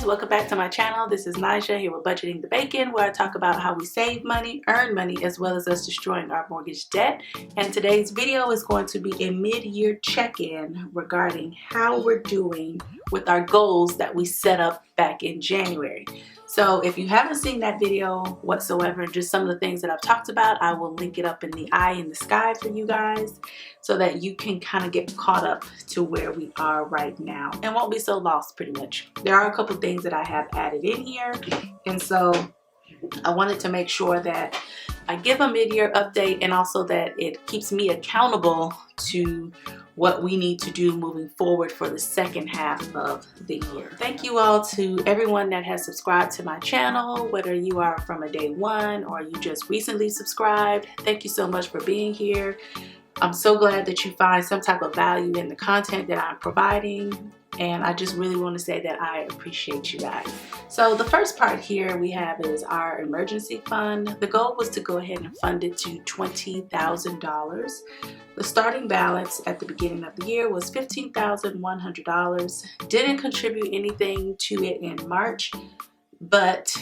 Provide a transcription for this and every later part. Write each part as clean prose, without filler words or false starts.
Welcome back to my channel. This is Naija here with Budgeting the Bacon, where I talk about how we save money, earn money, as well as us destroying our mortgage debt. And today's video is going to be a mid-year check-in regarding how we're doing with our goals that we set up back in January. So if you haven't seen that video whatsoever, just some of the things that I've talked about, I will link it up in the eye in the sky for you guys so that you can kind of get caught up to where we are right now and won't be so lost pretty much. There are a couple things that I have added in here, and so I wanted to make sure that I give a mid-year update and also that it keeps me accountable to what we need to do moving forward for the second half of the year. Thank you all to everyone that has subscribed to my channel, whether you are from a day one or you just recently subscribed. Thank you so much for being here. I'm so glad that you find some type of value in the content that I'm providing, and I just really want to say that I appreciate you guys. So the first part here we have is our emergency fund. The goal was to go ahead and fund it to $20,000. The starting balance at the beginning of the year was $15,100. Didn't contribute anything to it in March, but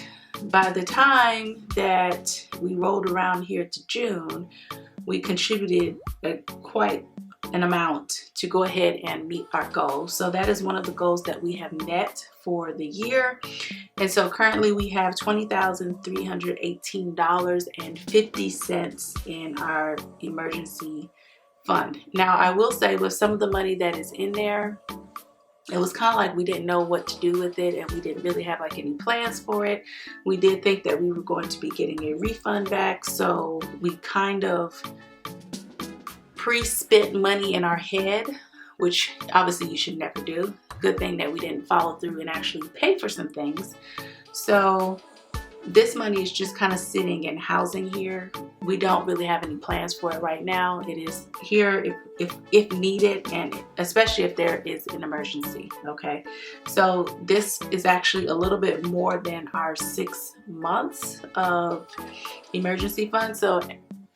by the time that we rolled around here to June, we contributed quite an amount to go ahead and meet our goal. So that is one of the goals that we have met for the year. And so currently we have $20,318.50 in our emergency fund. Now I will say, with some of the money that is in there, it was kind of like we didn't know what to do with it, and we didn't really have like any plans for it. We did think that we were going to be getting a refund back, so we kind of pre-spent money in our head, which obviously you should never do. Good thing that we didn't follow through and actually pay for some things. So this money is just kind of sitting and housing here. We don't really have any plans for it right now. It is here if needed, and especially if there is an emergency. Okay, so this is actually a little bit more than our 6 months of emergency fund. So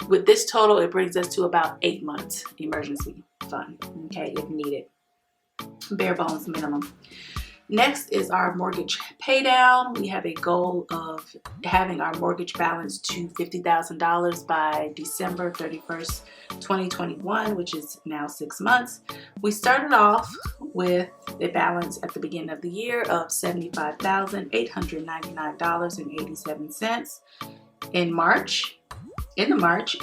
with this total, it brings us to about 8 months emergency fund, okay, if needed. Bare bones minimum. Next is our mortgage pay down. We have a goal of having our mortgage balance to $50,000 by December 31st, 2021, which is now 6 months. We started off with a balance at the beginning of the year of $75,899.87. In March, it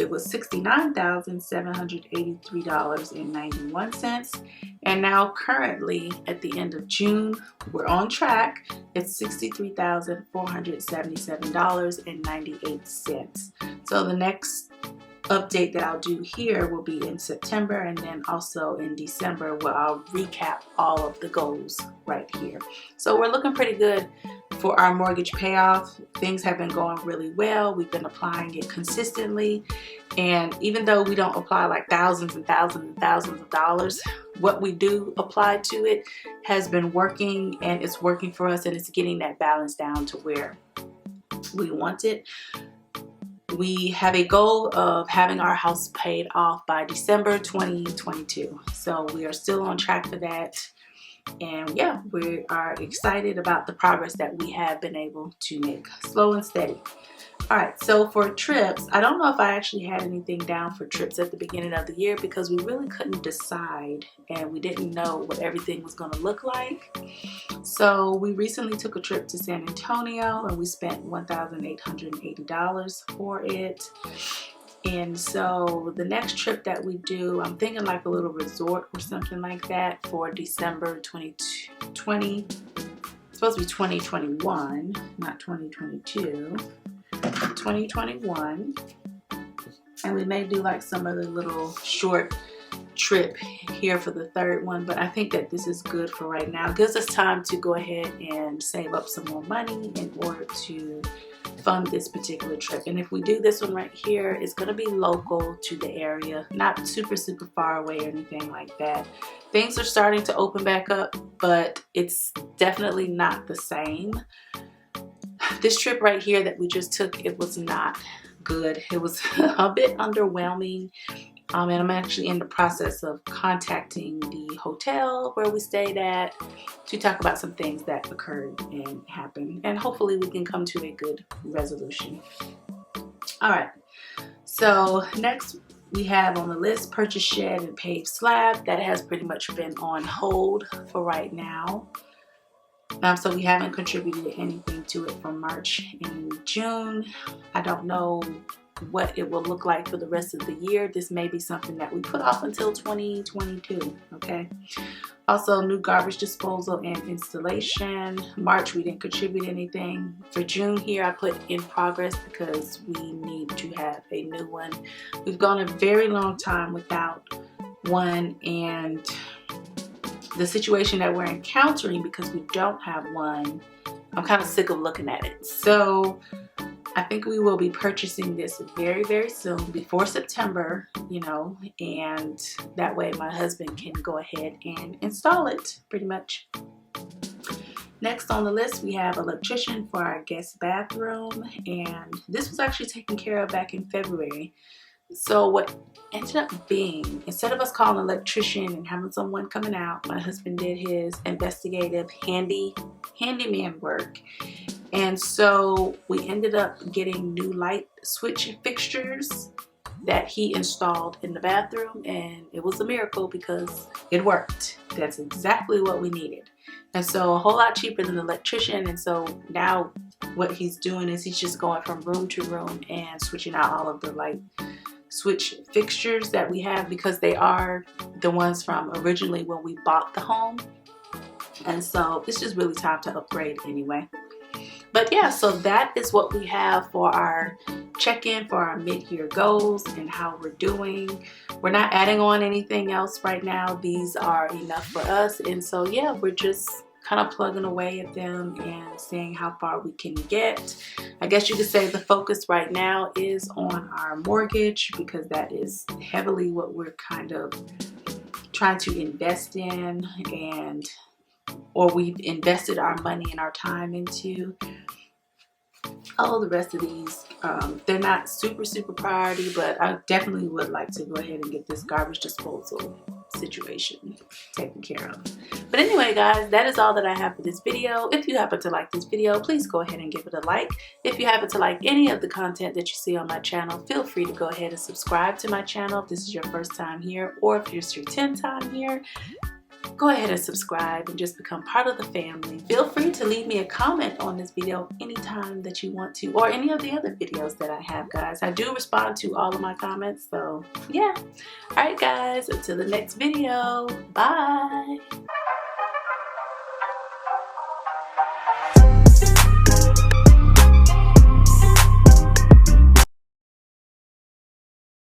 was $69,783.91. And now currently at the end of June, we're on track. It's $63,477.98. So the next update that I'll do here will be in September, and then also in December, where I'll recap all of the goals right here. So we're looking pretty good for our mortgage payoff. Things have been going really well. We've been applying it consistently, and even though we don't apply like thousands and thousands and thousands of dollars, what we do apply to it has been working, and it's working for us, and it's getting that balance down to where we want it. We have a goal of having our house paid off by December 2022. So we are still on track for that. And yeah, we are excited about the progress that we have been able to make, slow and steady. All right, so for trips, I don't know if I actually had anything down for trips at the beginning of the year because we really couldn't decide and we didn't know what everything was going to look like. So we recently took a trip to San Antonio and we spent $1,880 for it. And so the next trip that we do, I'm thinking like a little resort or something like that for December 2020. It's supposed to be 2021, not 2022. 2021. And we may do like some other little short trip here for the third one, but I think that this is good for right now. It gives us time to go ahead and save up some more money in order to fund this particular trip. And if we do this one right here, it's going to be local to the area, not super far away or anything like that. Things are starting to open back up, but it's definitely not the same. This trip right here that we just took, it was not good. It was a bit underwhelming. And I'm actually in the process of contacting the hotel where we stayed at to talk about some things that occurred and happened, and hopefully we can come to a good resolution. All right, so next we have on the list purchase shed and paved slab. That has pretty much been on hold for right now. So we haven't contributed anything to it from March and June. I don't know what it will look like for the rest of the year. This may be something that we put off until 2022, okay? Also, new garbage disposal and installation. March, we didn't contribute anything. For June here, I put in progress because we need to have a new one. We've gone a very long time without one, and the situation that we're encountering because we don't have one, I'm kind of sick of looking at it. So I think we will be purchasing this very, very soon, before September, you know, and that way my husband can go ahead and install it, pretty much. Next on the list, we have electrician for our guest bathroom, and this was actually taken care of back in February. So what ended up being, instead of us calling an electrician and having someone coming out, my husband did his investigative handyman work. And so we ended up getting new light switch fixtures that he installed in the bathroom, and it was a miracle because it worked. That's exactly what we needed. And so a whole lot cheaper than an electrician. And so now what he's doing is he's just going from room to room and switching out all of the light switch fixtures that we have, because they are the ones from originally when we bought the home. And so it's just really time to upgrade anyway. But yeah, so that is what we have for our check-in for our mid-year goals and how we're doing. We're not adding on anything else right now. These are enough for us. And so yeah, we're just kind of plugging away at them and seeing how far we can get. I guess you could say the focus right now is on our mortgage, because that is heavily what we're kind of trying to invest in, or we've invested our money and our time into. All of the rest of these, they're not super priority, but I definitely would like to go ahead and get this garbage disposal situation taken care of. But anyway, guys, that is all that I have for this video. If you happen to like this video, please go ahead and give it a like. If you happen to like any of the content that you see on my channel, feel free to go ahead and subscribe to my channel if this is your first time here, or if it's your 10th time here. Go ahead and subscribe and just become part of the family. Feel free to leave me a comment on this video anytime that you want to, or any of the other videos that I have, guys. I do respond to all of my comments, so yeah. Alright guys, until the next video, bye!